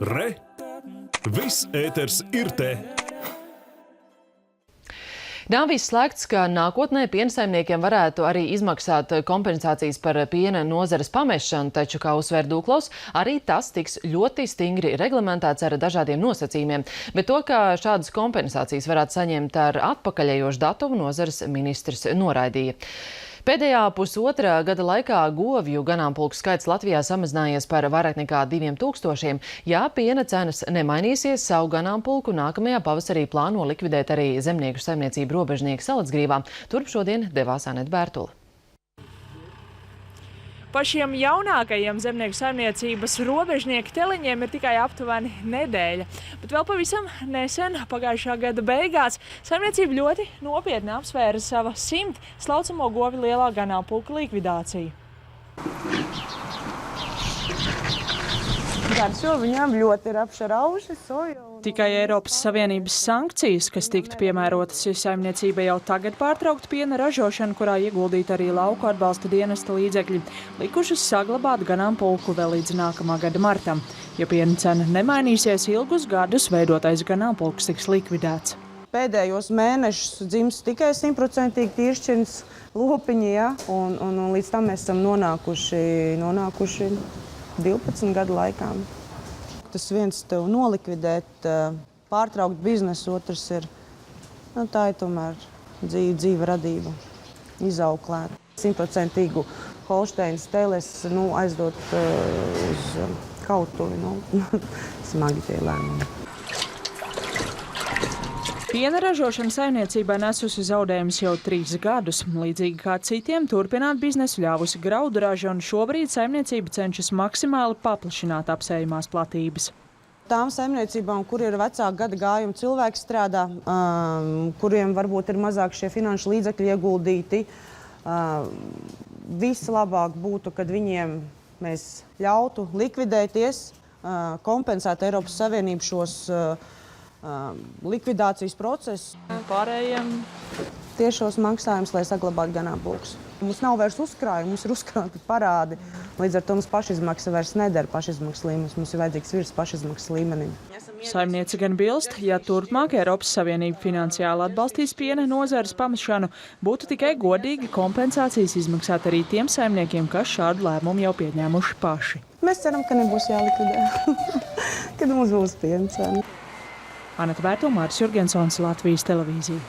Re! Viss ēters ir te! Nav viss slēgts, ka nākotnē piensaimniekiem varētu arī izmaksāt kompensācijas par piena nozares pamešanu, taču, kā uzsver Dūklovs, arī tas tiks ļoti stingri reglamentēts ar dažādiem nosacījumiem. Bet to, ka šādas kompensācijas varētu saņemt ar atpakaļējošu datumu, nozares ministrs noraidīja. Pēdējā pusotra gada laikā govju ganāmpulku skaits Latvijā samazinājies par vairāk nekā 2000. Ja piena cenas nemainīsies, savu ganāmpulku nākamajā pavasarī plāno likvidēt arī zemnieku saimniecību Robežnieki Salacgrīvā. Turp šodien devās Aneta Bērtule. Pašiem jaunākajiem zemnieku saimniecības robežnieku ķeliņiem ir tikai aptuveni nedēļa. Bet vēl pavisam nesen, pagājušā gada beigās, saimniecība ļoti nopietni apsvēra sava 100 slaucamo govju lielā ganāmpulka likvidāciju. Garšo viņām ļoti ir apšarauši soju. Tikai Eiropas Savienības sankcijas, kas tiktu piemērotas, ja saimniecība jau tagad pārtraukt piena ražošanu, kurā ieguldīt arī lauku atbalsta dienesta līdzekļi, likušas saglabāt ganāmpulku vēl līdz nākamā gada martam. Ja piena cena nemainīsies ilgus gadus, veidotais ganāmpulks tiks likvidēts. Pēdējos mēnešus dzimst tikai 100% tīršķirnes lopiņi, ja? un līdz tam mēs esam nonākuši 12 gadu laikā. Tas viens tev nolikvidēt, pārtraukt biznesu, otrs ir, tā ir tomēr dzīve radība, izauklēt. 100% Holšteinas teles aizdot uz kautuvi, smagi tie lēmumi. Piena ražošana saimniecībai nesusi zaudējumus jau 3 gadus. Līdzīgi kā citiem, turpināt biznesu ļāvusi graudu raža, un šobrīd saimniecība cenšas maksimāli paplašināt apsējumās platības. Tām saimniecībām, kur ir vecāka gada gājuma cilvēki strādā, kuriem varbūt ir mazāk šie finanšu līdzekļi ieguldīti, vislabāk būtu, kad viņiem mēs ļautu likvidēties, kompensēt Eiropas Savienību šos likvidācijas procesu. Pārējiem tiešos maksājumus, lai saglabātu ganāmpulkus. Mums nav vairs uzkrājumi, mums ir uzkrāti parādi. Līdz ar to mums pašizmaksa vairs nedara pašizmaksas līmenis. Mums ir vajadzīgs virs pašizmaksas līmenim. Saimniece gan bilst, ja turpmāk Eiropas Savienība finansiāli atbalstīs piena nozares pamešanu, būtu tikai godīgi kompensācijas izmaksāt arī tiem saimniekiem, kas šādu lēmumu jau pieņēmuši paši. Mēs ceram, ka nebūs jālikvidē, kad mums būs piena cena. Aneta Bērtule, Māris Jurgensons, Latvijas televīzija.